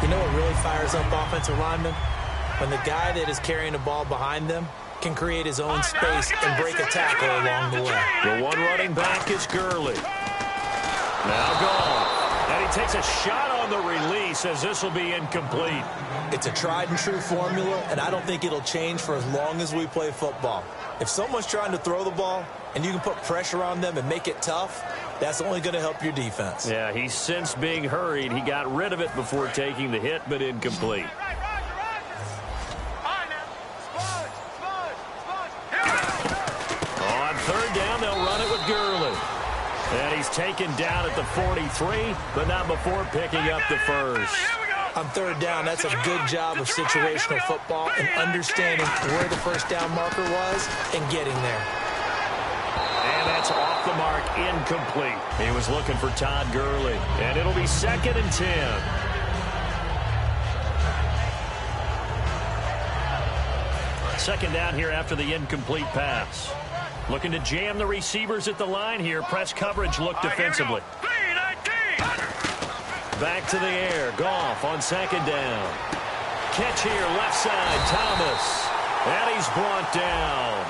You know what really fires up offensive linemen? When the guy that is carrying the ball behind them can create his own space and break a tackle along the way. The one running back is Gurley. Now gone. And he takes a shot on the release as this will be incomplete. It's a tried and true formula, and I don't think it'll change for as long as we play football. If someone's trying to throw the ball and you can put pressure on them and make it tough, that's only going to help your defense. Yeah, he sensed being hurried. He got rid of it before taking the hit, but incomplete. On third down, they'll run it with Gurley. And he's taken down at the 43, but not before picking up the first. On third down, that's a good job of situational football and understanding where the first down marker was and getting there. And that's off the mark, incomplete. He was looking for Todd Gurley, and it'll be 2nd and 10. Second down here after the incomplete pass. Looking to jam the receivers at the line here. Press coverage look defensively. Back to the air. Goff on 2nd down. Catch here, left side, Thomas. And he's brought down.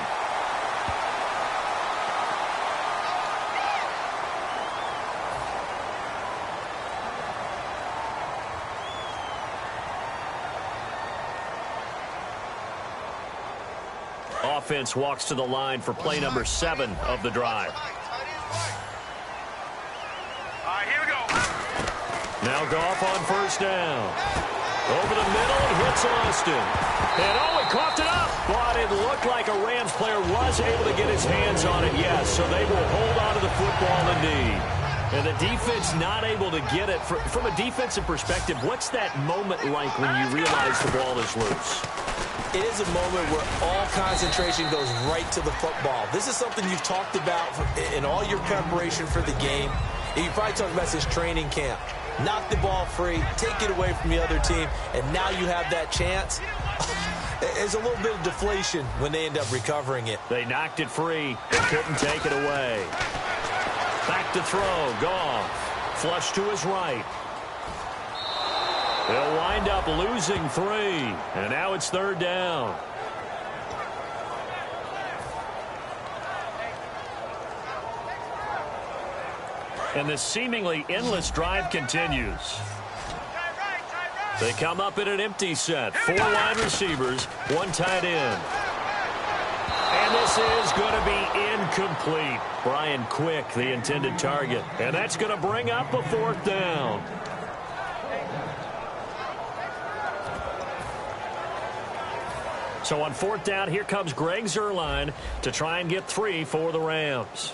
Offense walks to the line for play number 7 of the drive. All right, here we go. Now Goff on first down. Over the middle, he hits Austin. And he coughed it up. But it looked like a Rams player was able to get his hands on it, yes. So they will hold on to the football indeed. And the defense not able to get it. From a defensive perspective, what's that moment like when you realize the ball is loose? It is a moment where all concentration goes right to the football. This is something you've talked about in all your preparation for the game. And you probably talked about since training camp. Knock the ball free, take it away from the other team, and now you have that chance. There's a little bit of deflation when they end up recovering it. They knocked it free. They couldn't take it away. Back to throw. Goff. Flush to his right. They'll wind up losing 3. And now it's 3rd down. And the seemingly endless drive continues. They come up in an empty set. 4 wide receivers, 1 tight end. And this is going to be incomplete. Brian Quick, the intended target. And that's going to bring up a 4th down. So on 4th down, here comes Greg Zuerlein to try and get 3 for the Rams.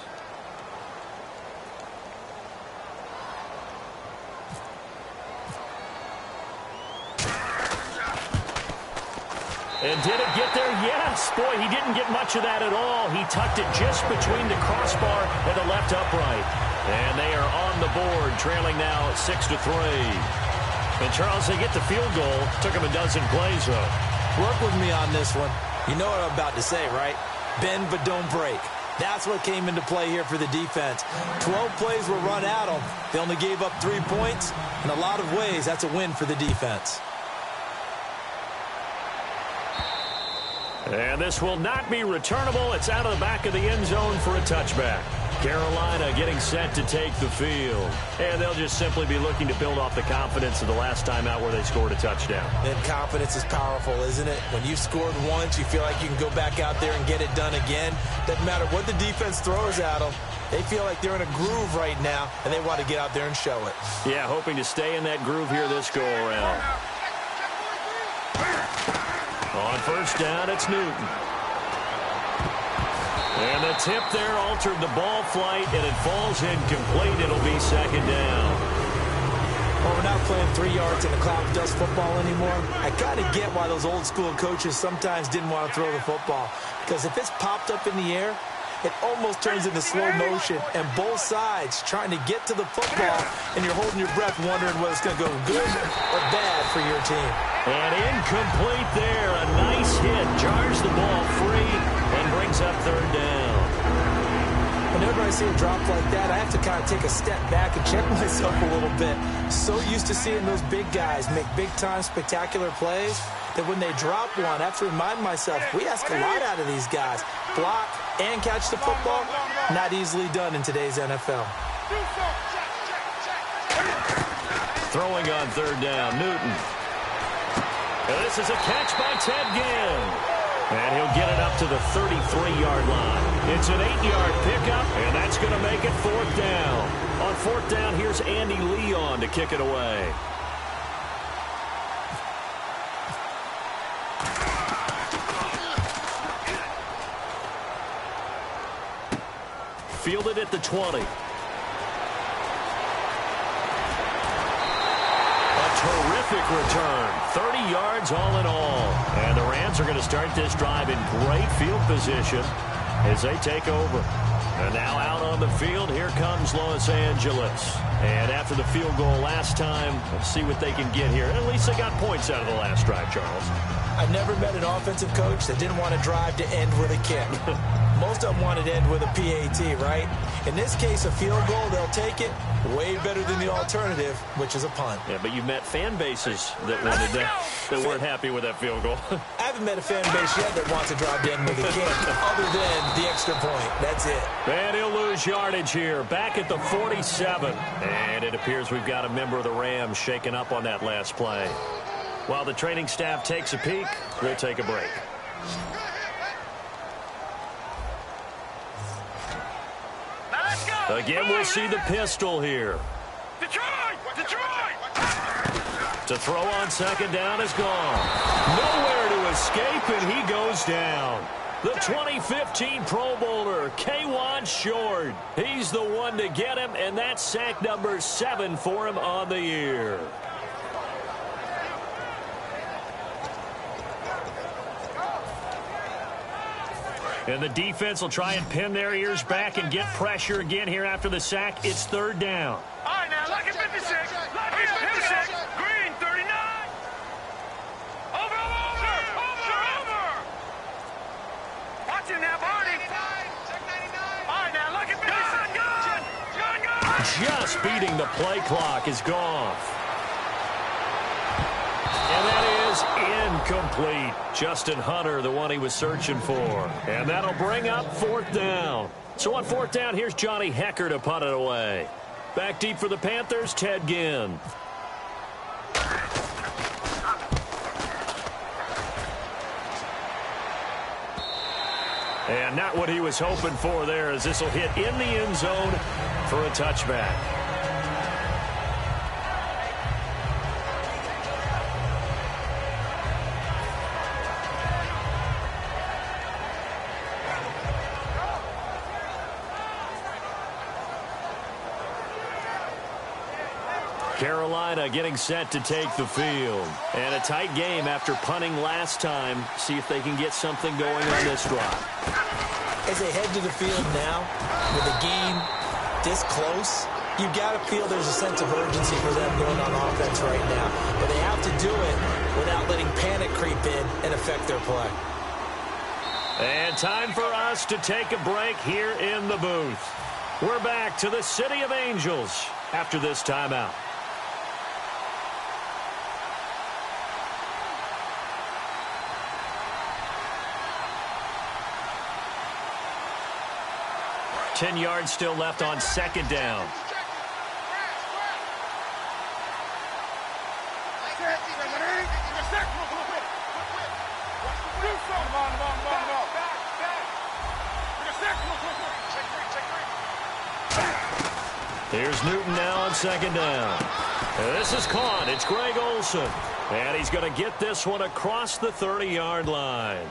And did it get there? Yes. Boy, he didn't get much of that at all. He tucked it just between the crossbar and the left upright. And they are on the board, trailing now 6-3. And, Charles, they get the field goal. Took them a dozen plays, though. Work with me on this one. You know what I'm about to say, right? Bend but don't break. That's what came into play here for the defense. 12 plays were run at them. They only gave up 3 points. In a lot of ways, that's a win for the defense. And this will not be returnable. It's out of the back of the end zone for a touchback. Carolina getting set to take the field. And they'll just simply be looking to build off the confidence of the last time out where they scored a touchdown. And confidence is powerful, isn't it? When you've scored once, you feel like you can go back out there and get it done again. Doesn't matter what the defense throws at them. They feel like they're in a groove right now, and they want to get out there and show it. Yeah, hoping to stay in that groove here this go-around. On first down, it's Newton. And the tip there altered the ball flight, and it falls incomplete. It'll be 2nd down. Well, we're not playing 3 yards in a cloud of dust football anymore. I kind of get why those old school coaches sometimes didn't want to throw the football. Because if it's popped up in the air, it almost turns into slow motion, and both sides trying to get to the football, and you're holding your breath wondering whether it's going to go good or bad for your team. And incomplete there. A nice hit. Jars the ball free and brings up 3rd down. Whenever I see a drop like that, I have to kind of take a step back and check myself a little bit. So used to seeing those big guys make big-time spectacular plays that when they drop one, I have to remind myself, we ask a lot out of these guys. Block and catch the football, not easily done in today's NFL. Throwing on third down, Newton. And this is a catch by Ted Ginn. And he'll get it up to the 33-yard line. It's an 8-yard pickup, and that's going to make it fourth down. On fourth down, here's Andy Leon to kick it away. Fielded at the 20. Terrific return. 30 yards all in all. And the Rams are going to start this drive in great field position as they take over. And now out on the field, here comes Los Angeles. And after the field goal last time, let's see what they can get here. At least they got points out of the last drive, Charles. I've never met an offensive coach that didn't want to drive to end with a kick. Most of them wanted to end with a PAT, right? In this case, a field goal, they'll take it. Way better than the alternative, which is a punt. Yeah, but you've met fan bases that wanted that weren't happy with that field goal. I haven't met a fan base yet that wants to drive to end with a kick, other than the extra point. That's it. And he'll lose yardage here, back at the 47. And it appears we've got a member of the Rams shaken up on that last play. While the training staff takes a peek, we'll take a break. Again, we'll see the pistol here. Detroit! To throw on second down is gone. Nowhere to escape, and he goes down. The 2015 Pro Bowler, K'Wan Short. He's the one to get him, and that's sack number 7 for him on the year. And the defense will try and pin their ears back and get pressure again here after the sack. It's third down. All right, now, Lucky 56. Lucky 56. Green 39. Over. Watch him now, Barney. All right, now, Lucky 56. Gun. Just beating the play clock is gone. And that is incomplete. Justin Hunter, the one he was searching for. And that'll bring up fourth down. So on fourth down, here's Johnny Hecker to punt it away. Back deep for the Panthers, Ted Ginn. And not what he was hoping for there, as this will hit in the end zone for a touchback. Carolina getting set to take the field. And a tight game after punting last time. See if they can get something going on this drive. As they head to the field now, with the game this close, you've got to feel there's a sense of urgency for them going on offense right now. But they have to do it without letting panic creep in and affect their play. And time for us to take a break here in the booth. We're back to the City of Angels after this timeout. Ten yards still left on second down. Here's Newton now on second down. And this is caught. It's Greg Olsen. And he's going to get this one across the 30-yard line.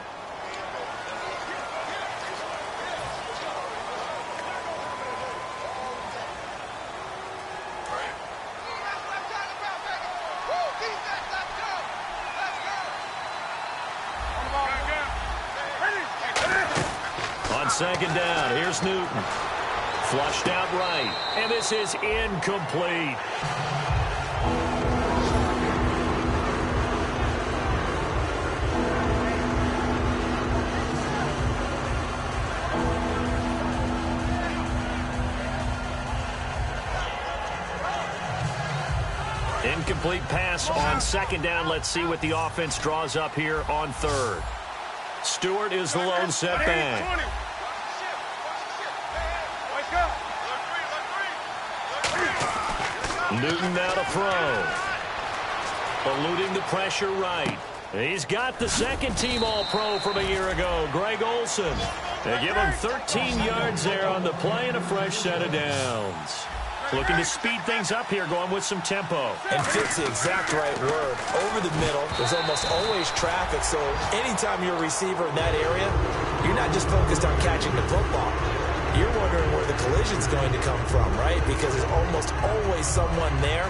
Second down, here's Newton. Flushed out right, and this is incomplete. incomplete pass on second down. Let's see what the offense draws up here on third. Stewart is the lone setback. Newton now to throw. Eluding the pressure right. He's got the second-team All-Pro from a year ago, Greg Olsen. They give him 13 yards there on the play and a fresh set of downs. Looking to speed things up here, going with some tempo. And fit's the exact right word. Over the middle, there's almost always traffic, so anytime you're a receiver in that area, you're not just focused on catching the football. You're wondering where the collision's going to come from, right? Because there's almost always someone there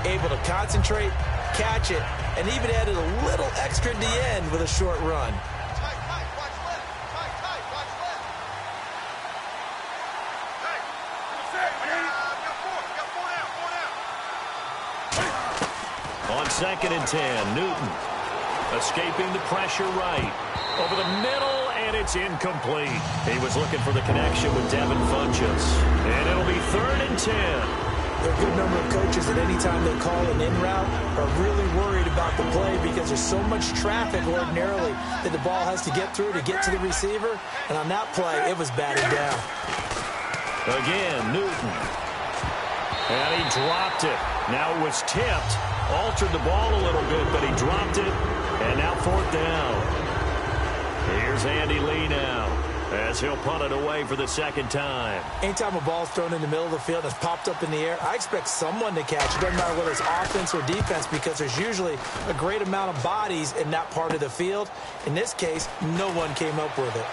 able to concentrate, catch it, and even added a little extra at the end with a short run. On 2nd and 10, Newton escaping the pressure right. Over the middle, and it's incomplete. He was looking for the connection with Devin Funchess. And it'll be 3rd and 10. There are a good number of coaches that anytime they call an in route are really worried about the play because there's so much traffic ordinarily that the ball has to get through to get to the receiver. And on that play, it was batted down. Again, Newton. And he dropped it. Now it was tipped. Altered the ball a little bit, but he dropped it. And now 4th down. Here's Andy Lee now as he'll punt it away for the second time. Anytime a ball's thrown in the middle of the field and it's popped up in the air, I expect someone to catch it. Doesn't matter whether it's offense or defense because there's usually a great amount of bodies in that part of the field. In this case, no one came up with it.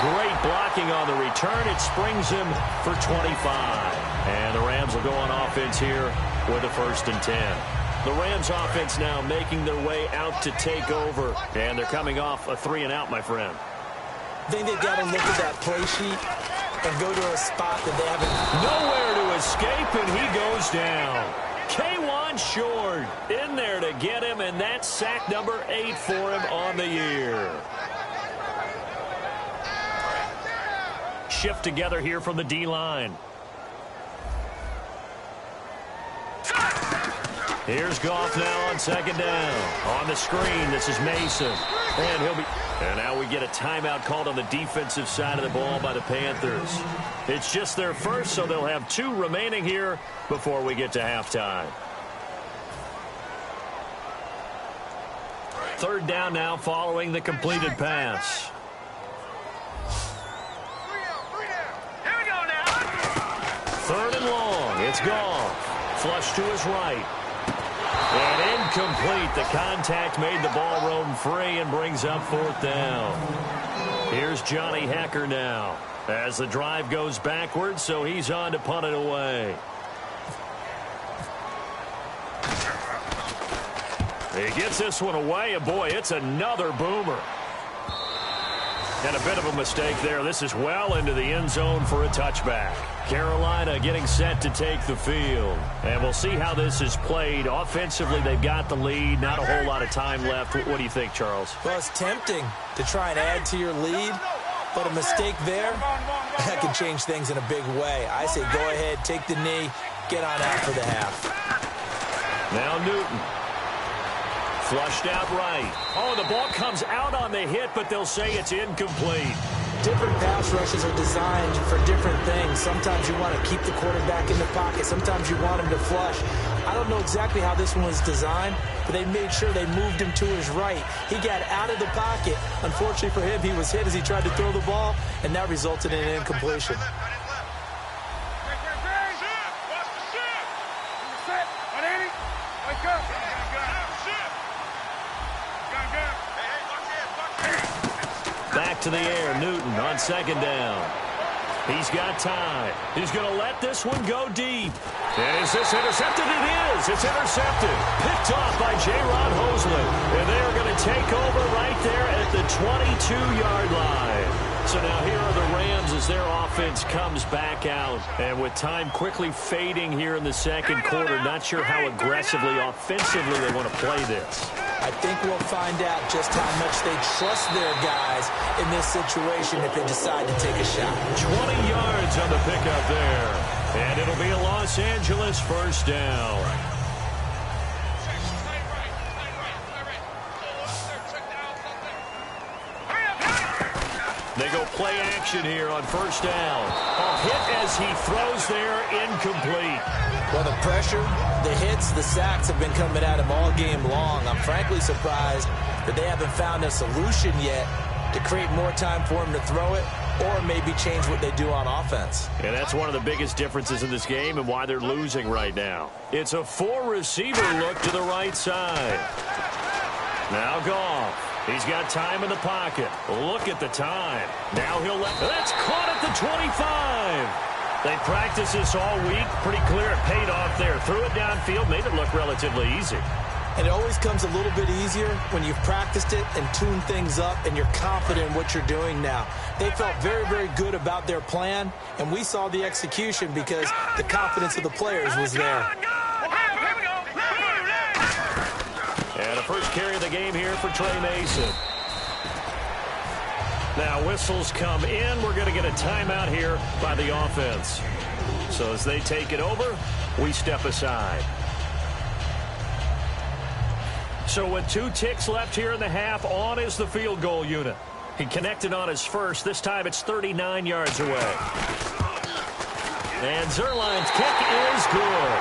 Great blocking on the return. It springs him for 25. And the Rams will go on offense here with a 1st and 10. The Rams offense now making their way out to take over. And they're coming off a 3-and-out, my friend. I think they've got to look at that play sheet and go to a spot that they haven't. Nowhere to escape, and he goes down. K1 Short in there to get him, and that's sack number 8 for him on the year. Shift together here from the D-line. Here's Goff now on 2nd down. On the screen, this is Mason. And now we get a timeout called on the defensive side of the ball by the Panthers. It's just their first, so they'll have 2 remaining here before we get to halftime. 3rd down now following the completed pass. Here we go now. 3rd and long. It's Goff. Flush to his right. And incomplete. The contact made the ball roam free and brings up 4th down. Here's Johnny Hecker now as the drive goes backwards, so he's on to punt it away. He gets this one away, and boy, it's another boomer. And a bit of a mistake there. This is well into the end zone for a touchback. Carolina getting set to take the field. And we'll see how this is played. Offensively, they've got the lead. Not a whole lot of time left. What do you think, Charles? Well, it's tempting to try and add to your lead, but a mistake there, that can change things in a big way. I say go ahead, take the knee, get on out for the half. Now Newton. Flushed out right. Oh, the ball comes out on the hit, but they'll say it's incomplete. Different pass rushes are designed for different things. Sometimes you want to keep the quarterback in the pocket. Sometimes you want him to flush. I don't know exactly how this one was designed, but they made sure they moved him to his right. He got out of the pocket. Unfortunately for him, he was hit as he tried to throw the ball, and that resulted in an incompletion. Back to the air, Newton on 2nd down. He's got time. He's going to let this one go deep. And is this intercepted? It is. It's intercepted. Picked off by J-Rod Hoseland. And they are going to take over right there at the 22-yard line. So now here are the Rams as their offense comes back out. And with time quickly fading here in the second quarter, not sure how aggressively, offensively they want to play this. I think we'll find out just how much they trust their guys in this situation if they decide to take a shot. 20 yards on the pickup there. And it'll be a Los Angeles first down. They go play action here on first down. A hit as he throws there, incomplete. Well, the pressure, the hits, the sacks have been coming at him all game long. I'm frankly surprised that they haven't found a solution yet to create more time for him to throw it or maybe change what they do on offense. And that's one of the biggest differences in this game and why they're losing right now. It's a four-receiver look to the right side. Now Goff. He's got time in the pocket. Look at the time. Now he'll let... That's caught at the 25. They practiced this all week. Pretty clear it paid off there. Threw it downfield, made it look relatively easy. And it always comes a little bit easier when you've practiced it and tuned things up and you're confident in what you're doing now. They felt very, very good about their plan, and we saw the execution because the confidence of the players was there. And a first carry of the game here for Trey Mason. Now whistles come in. We're going to get a timeout here by the offense. So as they take it over, we step aside. So with 2 ticks left here in the half, on is the field goal unit. He connected on his first. This time it's 39 yards away. And Zerline's kick is good.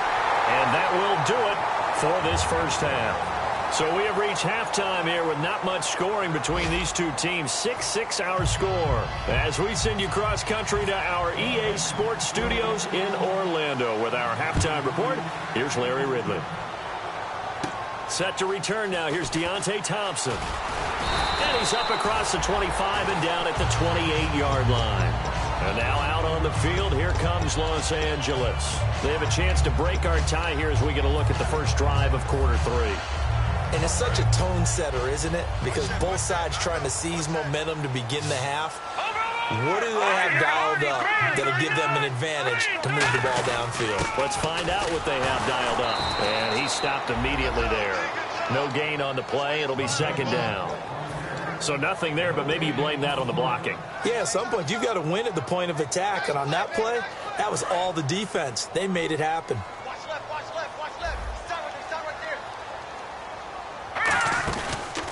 And that will do it for this first half. So we have reached halftime here with not much scoring between these two teams. 6-6 our score. As we send you cross country to our EA Sports Studios in Orlando with our halftime report. Here's Larry Ridley. Set to return now. Here's Deontay Thompson. And he's up across the 25 and down at the 28-yard line. And now out on the field, here comes Los Angeles. They have a chance to break our tie here as we get a look at the first drive of quarter 3. And it's such a tone setter, isn't it? Because both sides trying to seize momentum to begin the half. What do they have dialed up that'll give them an advantage to move the ball downfield? Let's find out what they have dialed up. And he stopped immediately there. No gain on the play. It'll be second down. So nothing there, but maybe you blame that on the blocking. Yeah, at some point you've got to win at the point of attack. And on that play, that was all the defense. They made it happen.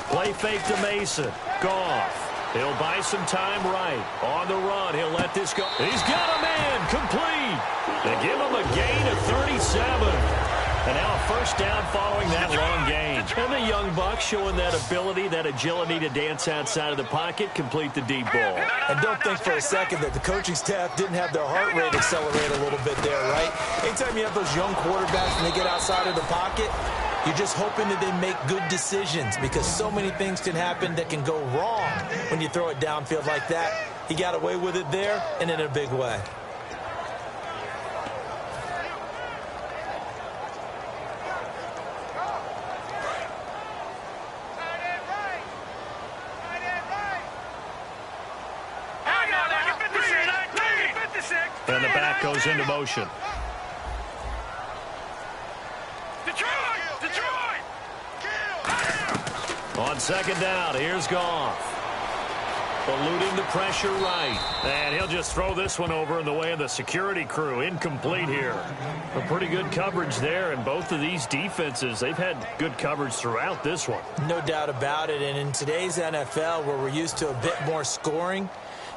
Play fake to Mason. Goff. He'll buy some time right. On the run, he'll let this go. He's got a man. Complete. They give him a gain of 37. And now a first down following that long gain. And the young buck showing that ability, that agility to dance outside of the pocket, complete the deep ball. And don't think for a second that the coaching staff didn't have their heart rate accelerate a little bit there, right? Anytime you have those young quarterbacks and they get outside of the pocket, you're just hoping that they make good decisions because so many things can happen that can go wrong when you throw it downfield like that. He got away with it there and in a big way. And the back goes into motion. On second down, here's Goff. Eluding the pressure right. And he'll just throw this one over in the way of the security crew. Incomplete here. A pretty good coverage there. And both of these defenses, they've had good coverage throughout this one. No doubt about it. And in today's NFL, where we're used to a bit more scoring,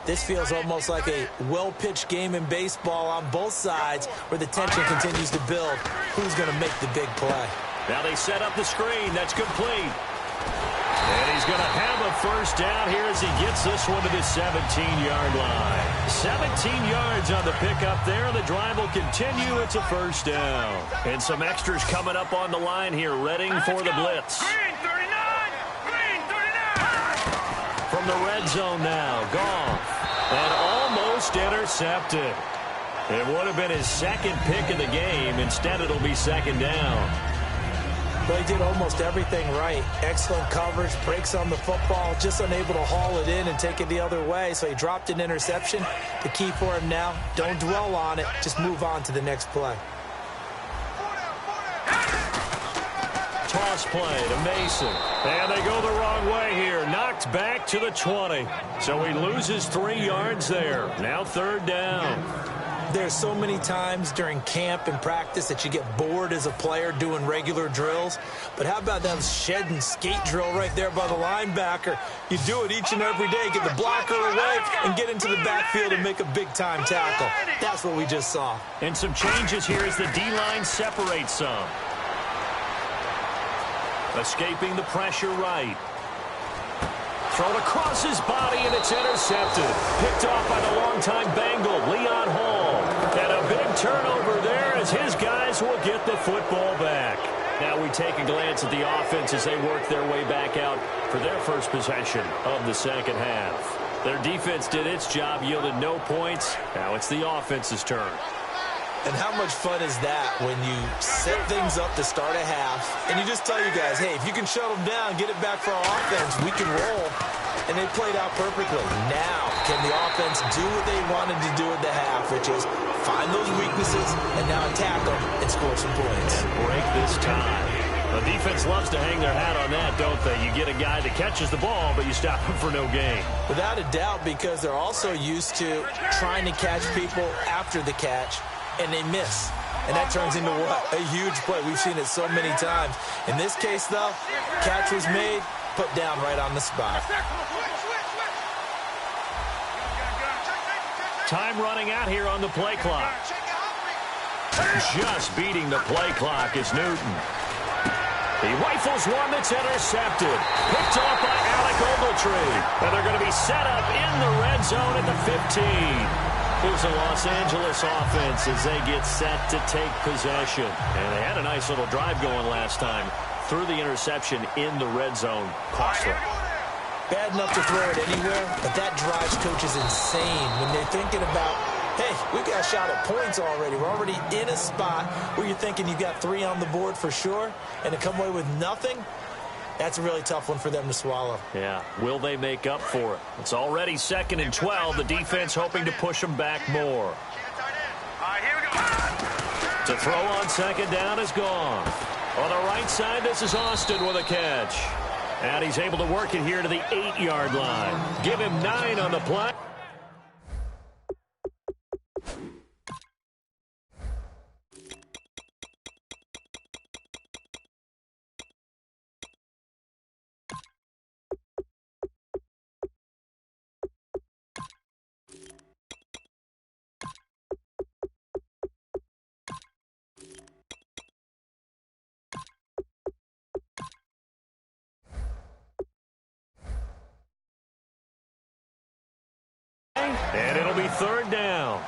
this feels almost like a well-pitched game in baseball on both sides where the tension continues to build. Who's going to make the big play? Now they set up the screen. That's complete. And he's going to have a first down here as he gets this one to the 17-yard line. 17 yards on the pickup there, and the drive will continue. It's a first down. And some extras coming up on the line here, readying for the blitz. Green 39! Green 39! From the red zone now, Goff. And almost intercepted. It would have been his second pick of the game. Instead, it'll be second down. Well, he did almost everything right. Excellent coverage, breaks on the football, just unable to haul it in and take it the other way. So he dropped an interception. The key for him now, don't dwell on it. Just move on to the next play. Toss play to Mason. And they go the wrong way here. Knocked back to the 20. So he loses 3 yards there. Now third down. There's so many times during camp and practice that you get bored as a player doing regular drills. But how about that shed and skate drill right there by the linebacker? You do it each and every day. Get the blocker away and get into the backfield and make a big-time tackle. That's what we just saw. And some changes here as the D-line separates some. Escaping the pressure right. Thrown across his body, and it's intercepted. Picked off by the longtime Bengal, Leon Hall. And a big turnover there as his guys will get the football back. Now we take a glance at the offense as they work their way back out for their first possession of the second half. Their defense did its job, yielded no points. Now it's the offense's turn. And how much fun is that when you set things up to start a half, and you just tell you guys, hey, if you can shut them down, get it back for our offense, we can roll. And they played out perfectly. Now, can the offense do what they wanted to do at the half, which is find those weaknesses and now attack them and score some points. And break this tie. The defense loves to hang their hat on that, don't they? You get a guy that catches the ball, but you stop him for no gain. Without a doubt, because they're also used to trying to catch people after the catch, and they miss. And that turns into what? A huge play. We've seen it so many times. In this case, though, catch was made, put down right on the spot. Time running out here on the play clock. Just beating the play clock is Newton. He rifles one that's intercepted. Picked off by Alec Ogletree. And they're going to be set up in the red zone at the 15. Here's the Los Angeles offense as they get set to take possession. And they had a nice little drive going last time. Threw the interception in the red zone. Costly. Bad enough to throw it anywhere, but that drives coaches insane when they're thinking about, hey, we got a shot at points already. We're already in a spot where you're thinking you got 3 on the board for sure, and to come away with nothing, that's a really tough one for them to swallow. Yeah, will they make up for it? It's already 2nd and 12. The defense hoping to push them back more. To throw on 2nd down is gone. On the right side, this is Austin with a catch. And he's able to work it here to the 8-yard line. Give him 9 on the play. And it'll be 3rd down.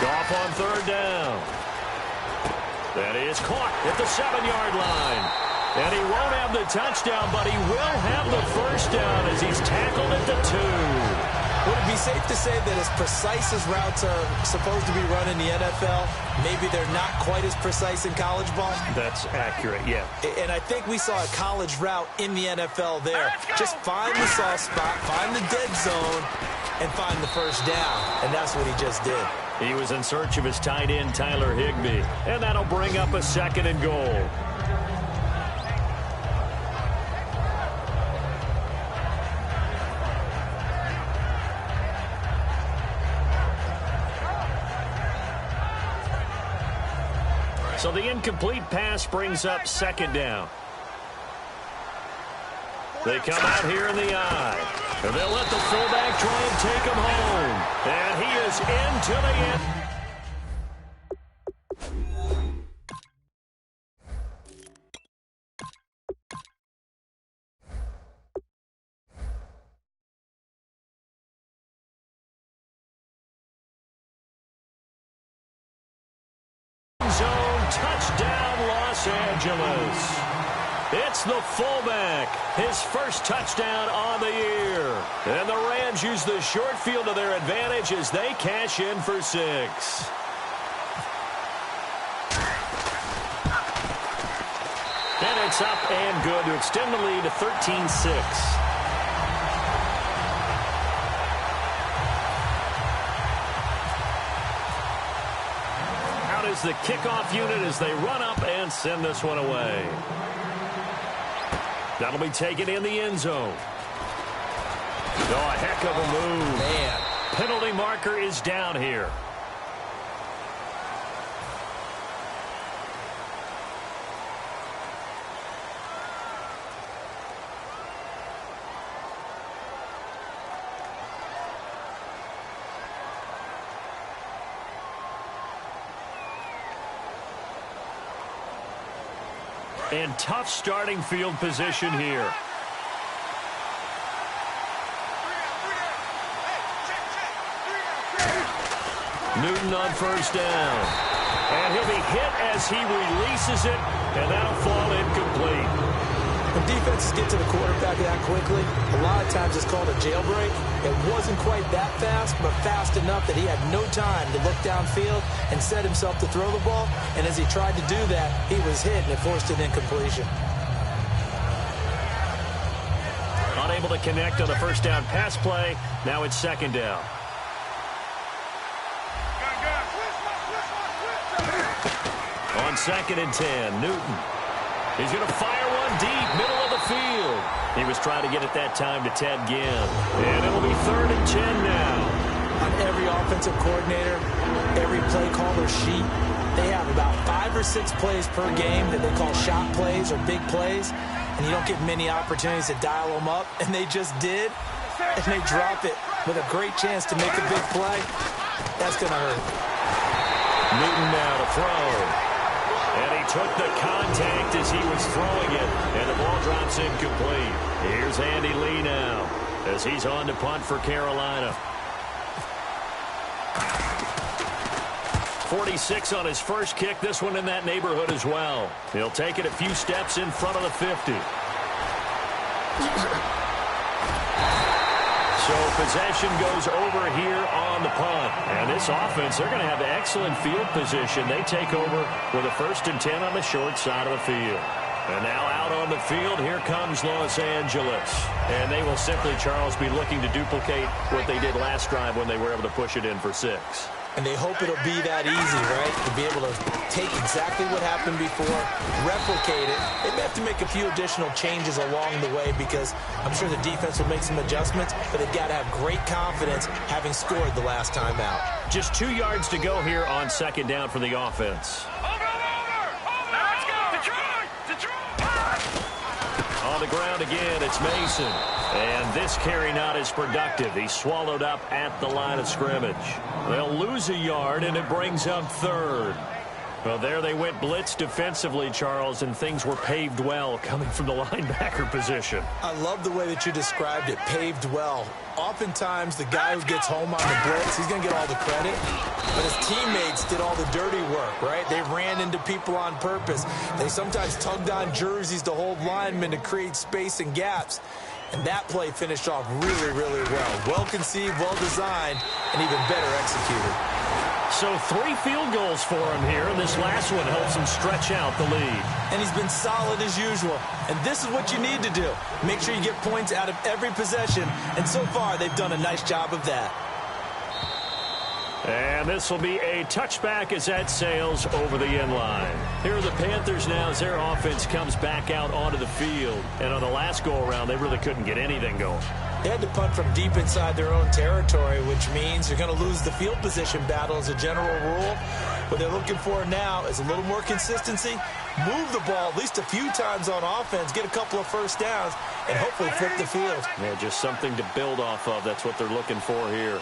Goff on 3rd down. That is caught at the 7-yard line. And he won't have the touchdown, but he will have the first down as he's tackled at the 2. Would it be safe to say that as precise as routes are supposed to be run in the NFL, maybe they're not quite as precise in college ball? That's accurate, yeah. And I think we saw a college route in the NFL there. Just find the soft spot, find the dead zone, and find the first down. And that's what he just did. He was in search of his tight end, Tyler Higbee. And that'll bring up a 2nd and goal. So the incomplete pass brings up 2nd down. They come out here in the eye. And they'll let the fullback try and take him home. And he is into the end. Zone touchdown, Los Angeles. It's the fullback, his first touchdown on the year. And the Rams use the short field to their advantage as they cash in for 6. And it's up and good to extend the lead to 13-6. the kickoff unit as they run up and send this one away. That'll be taken in the end zone. Oh, a heck of a move. Man. Penalty marker is down here. And tough starting field position here. Newton on first down. And he'll be hit as he releases it, and that'll fall incomplete. When defenses get to the quarterback that quickly, a lot of times it's called a jailbreak. It wasn't quite that fast, but fast enough that he had no time to look downfield and set himself to throw the ball. And as he tried to do that, he was hit, and it forced an incompletion. Unable to connect on the first down pass play. Now it's second down. On 2nd and 10, Newton. He's going to fire one deep, middle of the field. He was trying to get it that time to Ted Ginn. And it'll be 3rd and 10 now. On every offensive coordinator, every play caller sheet, they have about 5 or 6 plays per game that they call shot plays or big plays. And you don't get many opportunities to dial them up. And they just did. And they drop it with a great chance to make a big play. That's going to hurt. Newton now to throw. And he took the contact as he was throwing it. And the ball drops incomplete. Here's Andy Lee now as he's on to punt for Carolina. 46 on his first kick. This one in that neighborhood as well. He'll take it a few steps in front of the 50. So possession goes over here on the punt. And this offense, they're going to have excellent field position. They take over with a 1st and 10 on the short side of the field. And now out on the field, here comes Los Angeles. And they will simply, Charles, be looking to duplicate what they did last drive when they were able to push it in for 6. And they hope it'll be that easy, right? To be able to take exactly what happened before, replicate it. They may have to make a few additional changes along the way because I'm sure the defense will make some adjustments, but they've got to have great confidence having scored the last time out. Just 2 yards to go here on 2nd down for the offense. Now let's go. Detroit. On the ground again, it's Mason. And this carry not as productive. He's swallowed up at the line of scrimmage. They'll lose a yard, and it brings up 3rd. Well, there they went blitz defensively, Charles, and things were paved well coming from the linebacker position. I love the way that you described it, paved well. Oftentimes, the guy who gets home on the blitz, he's going to get all the credit. But his teammates did all the dirty work, right? They ran into people on purpose. They sometimes tugged on jerseys to hold linemen to create space and gaps. And that play finished off really, really well. Well conceived, well designed, and even better executed. So 3 field goals for him here, and this last one helps him stretch out the lead. And he's been solid as usual. And this is what you need to do. Make sure you get points out of every possession. And so far, they've done a nice job of that. And this will be a touchback as that sails over the end line. Here are the Panthers now as their offense comes back out onto the field. And on the last go-around, they really couldn't get anything going. They had to punt from deep inside their own territory, which means you're going to lose the field position battle as a general rule. What they're looking for now is a little more consistency, move the ball at least a few times on offense, get a couple of first downs, and hopefully flip the field. Yeah, just something to build off of. That's what they're looking for here.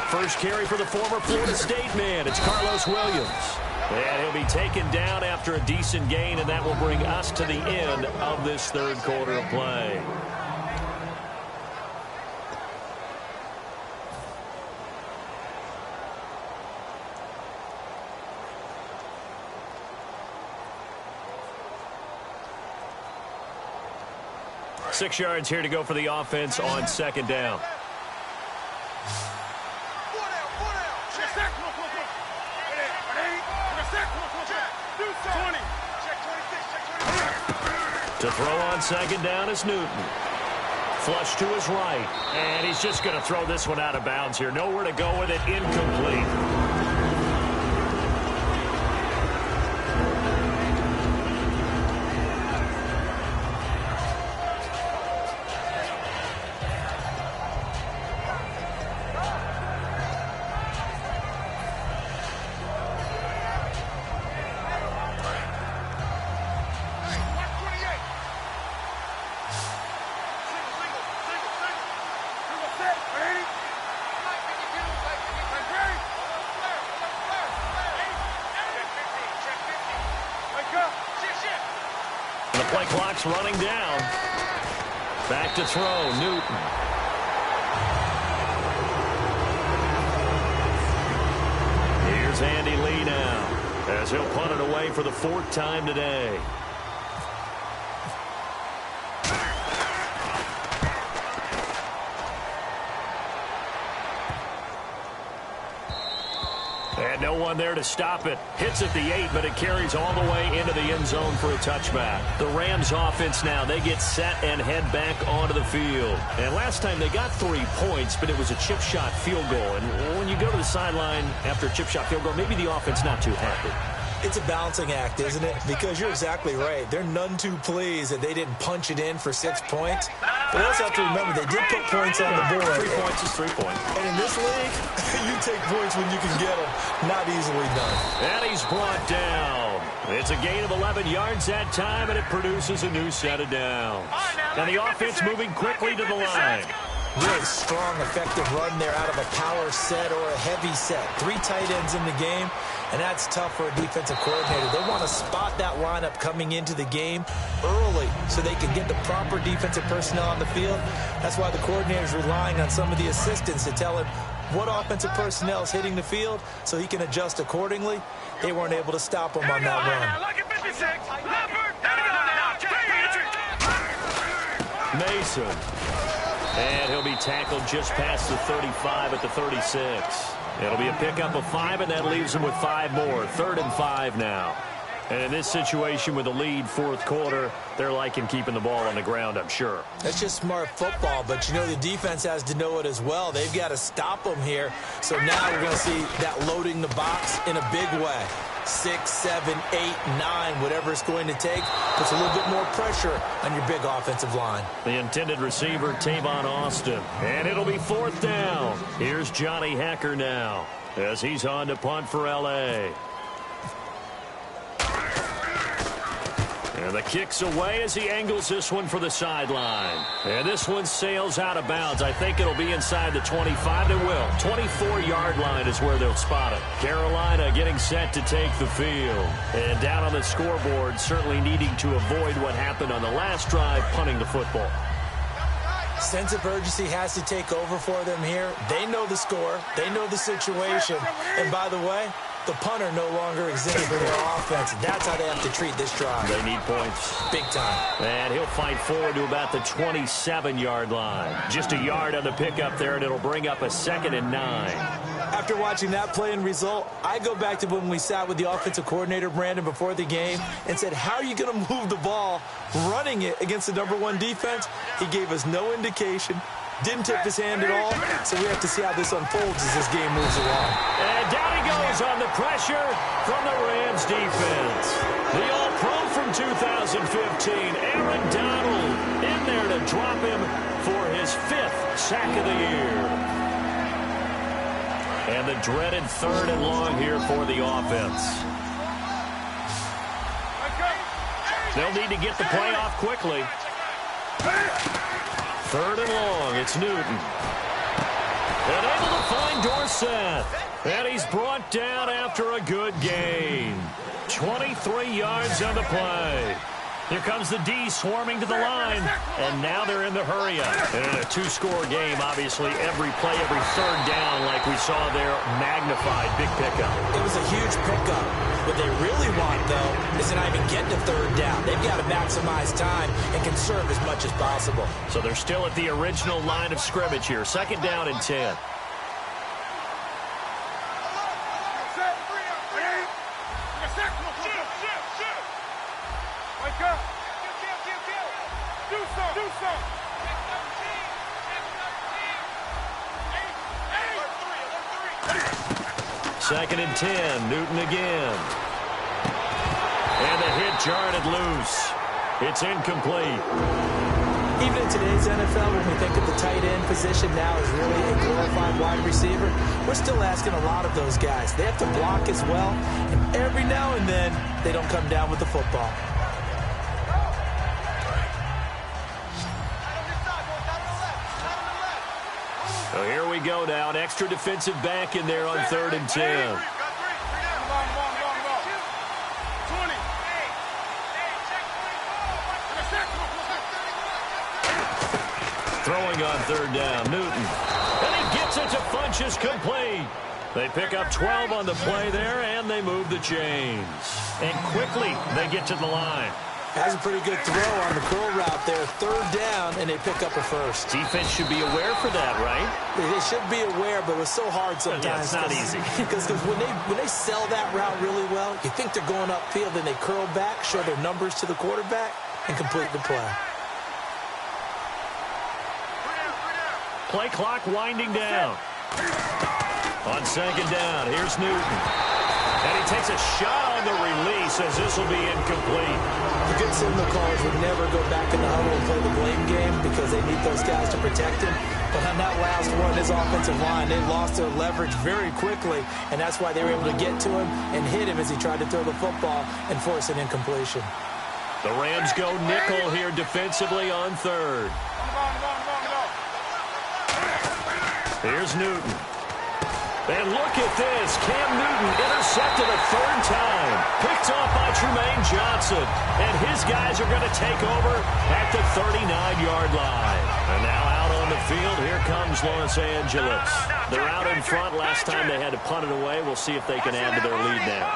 First carry for the former Florida State man. It's Carlos Williams. And he'll be taken down after a decent gain, and that will bring us to the end of this 3rd quarter of play. Six yards here to go for the offense on 2nd down. To throw on 2nd down is Newton. Flush to his right. And he's just going to throw this one out of bounds here. Nowhere to go with it. Incomplete. The play clock's running down. Back to throw, Newton. Here's Andy Lee now, as he'll punt it away for the 4th time today. And no one there to stop it. Hits at the 8, but it carries all the way into the end zone for a touchback. The Rams offense now, they get set and head back onto the field. And last time they got 3 points, but it was a chip shot field goal. And when you go to the sideline after a chip shot field goal, maybe the offense not too happy. It's a balancing act, isn't it? Because you're exactly right. They're none too pleased that they didn't punch it in for 6 points. But you also have to remember, they did put points on the board. 3 points is 3 points. And in this league, you take points when you can get them. Not easily done. And he's brought down. It's a gain of 11 yards that time, and it produces a new set of downs. And the offense moving quickly to the line. Really strong, effective run there out of a power set or a heavy set. 3 tight ends in the game, and that's tough for a defensive coordinator. They want to spot that lineup coming into the game early so they can get the proper defensive personnel on the field. That's why the coordinator is relying on some of the assistants to tell him what offensive personnel is hitting the field so he can adjust accordingly. They weren't able to stop him on that run. Mason. And he'll be tackled just past the 35 at the 36. It'll be a pickup of 5, and that leaves him with 5 more. 3rd and 5 now. And in this situation with the lead 4th quarter, they're liking keeping the ball on the ground, I'm sure. That's just smart football, but you know the defense has to know it as well. They've got to stop them here. So now we're going to see that loading the box in a big way. 6, 7, 8, 9, whatever it's going to take, puts a little bit more pressure on your big offensive line. The intended receiver, Tavon Austin. And it'll be 4th down. Here's Johnny Hecker now, as he's on to punt for L.A. And the kick's away as he angles this one for the sideline. And this one sails out of bounds. I think it'll be inside the 25. It will. 24-yard line is where they'll spot it. Carolina getting set to take the field. And down on the scoreboard, certainly needing to avoid what happened on the last drive, punting the football. Sense of urgency has to take over for them here. They know the score. They know the situation. And by the way, the punter no longer exists for their offense. That's how they have to treat this drive. They need points. Big time. And he'll fight forward to about the 27-yard line. Just a yard on the pickup there, and it'll bring up a 2nd and 9. After watching that play and result, I go back to when we sat with the offensive coordinator, Brandon, before the game and said, how are you going to move the ball running it against the #1 defense? He gave us no indication. Didn't tip his hand at all, so we have to see how this unfolds as this game moves along. And down he goes on the pressure from the Rams defense. The All-Pro from 2015, Aaron Donald, in there to drop him for his 5th sack of the year. And the dreaded 3rd and long here for the offense. They'll need to get the play off quickly. 3rd and long, it's Newton. And able to find Dorsett. And he's brought down after a good gain. 23 yards on the play. Here comes the D swarming to the line. And now they're in the hurry-up. And in a 2-score game, obviously, every play, every 3rd down, like we saw there, magnified. Big pickup. It was a huge pickup. What they really want, though, is to not even get to 3rd down. They've got to maximize time and conserve as much as possible. So they're still at the original line of scrimmage here. 2nd down and 10. 2nd and 10. Newton again. And the hit jarred it loose. It's incomplete. Even in today's NFL, when we think of the tight end position now as really a glorified wide receiver, we're still asking a lot of those guys. They have to block as well, and every now and then, they don't come down with the football. So here we go now. An extra defensive back in there on 3rd and 10. Throwing on 3rd down, Newton. And he gets it to Funchess complete. They pick up 12 on the play there, and they move the chains. And quickly, they get to the line. Has a pretty good throw on the curl route there. 3rd down, and they pick up a first. Defense should be aware for that, right? They should be aware, but it's so hard sometimes. Yeah, it's not easy. Because when they sell that route really well, you think they're going upfield, then they curl back, show their numbers to the quarterback, and complete the play. Play clock winding down. On 2nd down, here's Newton. And he takes a shot on the release as this will be incomplete. The good signal callers would never go back in the huddle and play the blame game because they need those guys to protect him. But on that last one, his offensive line, they lost their leverage very quickly, and that's why they were able to get to him and hit him as he tried to throw the football and force an incompletion. The Rams go nickel here defensively on 3rd. Here's Newton. And look at this. Cam Newton intercepted a 3rd time. Picked off by Trumaine Johnson. And his guys are going to take over at the 39-yard line. And now out on the field, here comes Los Angeles. They're out in front. Last time they had to punt it away. We'll see if they can add to their lead now.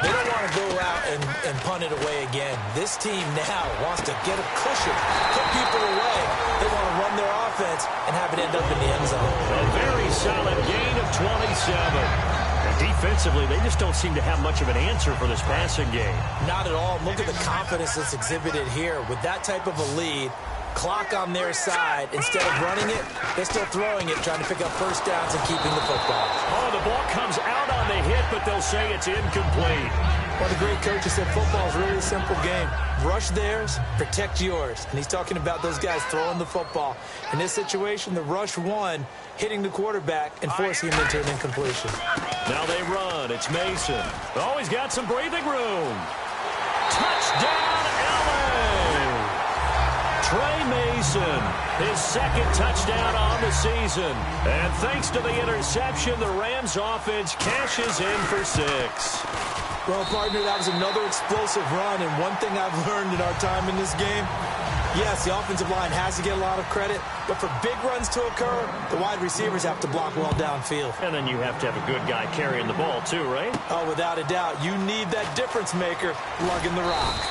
They don't want to go out and punt it away again. This team now wants to get a cushion, put people away. They want to run their offense and have it end up in the end zone. A very solid gain of 27. And defensively, they just don't seem to have much of an answer for this passing game. Not at all. Look at the confidence that's exhibited here. With that type of a lead, clock on their side, instead of running it, they're still throwing it, trying to pick up 1st downs and keeping the football. Oh, the ball comes out on the hit, but they'll say it's incomplete. One of the great coaches said football is really a simple game. Rush theirs, protect yours. And he's talking about those guys throwing the football. In this situation, the rush won, hitting the quarterback and forcing him into an incompletion. Now they run. It's Mason. Oh, he's got some breathing room. Touchdown, LA! Trey Mason, his 2nd touchdown on the season. And thanks to the interception, the Rams offense cashes in for 6. Well, partner, that was another explosive run, and one thing I've learned in our time in this game, yes, the offensive line has to get a lot of credit, but for big runs to occur, the wide receivers have to block well downfield. And then you have to have a good guy carrying the ball too, right? Oh, without a doubt. You need that difference maker lugging the rock.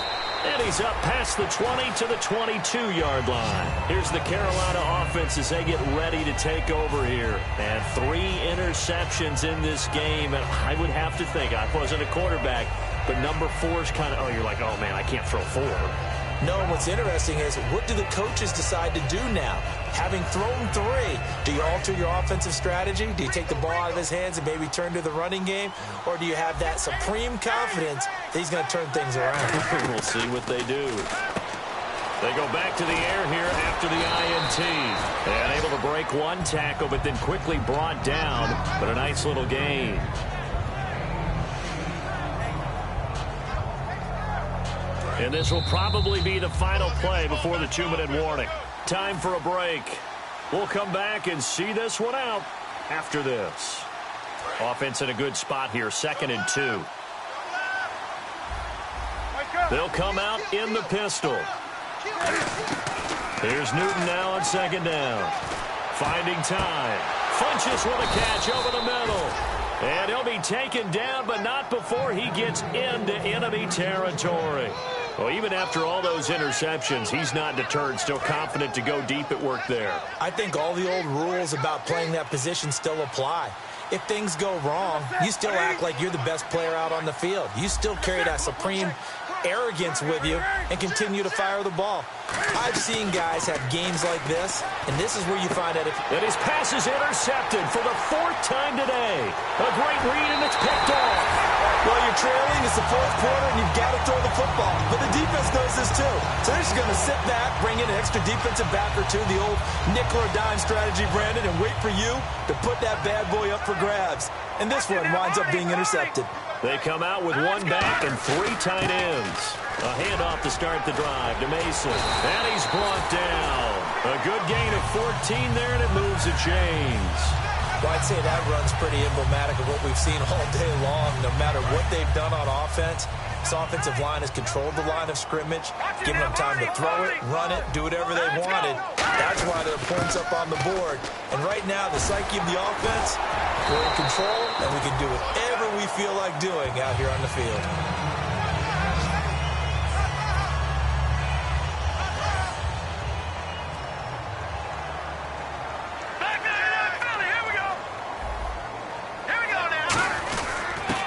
And he's up past the 20 to the 22-yard line. Here's the Carolina offense as they get ready to take over here. And 3 interceptions in this game. And I would have to think, I wasn't a quarterback, but number 4 is kind of, you're like, oh, man, I can't throw 4. No, and what's interesting is, what do the coaches decide to do now? Having thrown 3, do you alter your offensive strategy? Do you take the ball out of his hands and maybe turn to the running game? Or do you have that supreme confidence that he's going to turn things around? We'll see what they do. They go back to the air here after the INT. And able to break 1 tackle, but then quickly brought down. But a nice little gain. And this will probably be the final play before the 2-minute warning. Time for a break. We'll come back and see this one out after this. Offense in a good spot here, 2nd and 2. They'll come out in the pistol. Here's Newton now on 2nd down. Finding time. Funchess with a catch over the middle. And he'll be taken down, but not before he gets into enemy territory. Well, even after all those interceptions, he's not deterred, still confident to go deep at work there. I think all the old rules about playing that position still apply. If things go wrong, you still act like you're the best player out on the field. You still carry that supreme arrogance with you and continue to fire the ball. I've seen guys have games like this, and this is where you find out if... And his pass is intercepted for the 4th time today. A great read, and it's picked off. Well, you're trailing. It's the 4th quarter, and you've got to throw the football. But the defense knows this, too. So they're just going to sit back, bring in an extra defensive back or two, the old nickel or dime strategy, Brandon, and wait for you to put that bad boy up for grabs. And this one winds up being intercepted. They come out with 1 back and 3 tight ends. A handoff to start the drive to Mason. And he's brought down. A good gain of 14 there, and it moves the chains. Well, I'd say that run's pretty emblematic of what we've seen all day long. No matter what they've done on offense, this offensive line has controlled the line of scrimmage, given them time to throw it, run it, do whatever they wanted. That's why there are points up on the board. And right now, the psyche of the offense, we're in control, and we can do whatever we feel like doing out here on the field.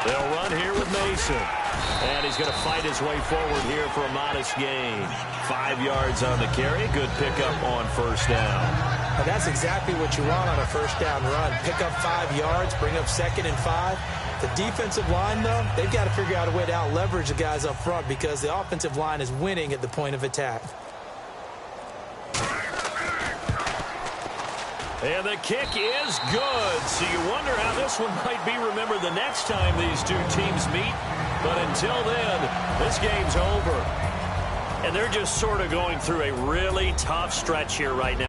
They'll run here with Mason. And he's going to fight his way forward here for a modest gain. 5 yards on the carry. Good pickup on 1st down. And that's exactly what you want on a 1st down run. Pick up 5 yards, bring up 2nd and 5. The defensive line, though, they've got to figure out a way to out-leverage the guys up front because the offensive line is winning at the point of attack. And the kick is good. So you wonder how this one might be remembered the next time these two teams meet. But until then, this game's over. And they're just sort of going through a really tough stretch here right now.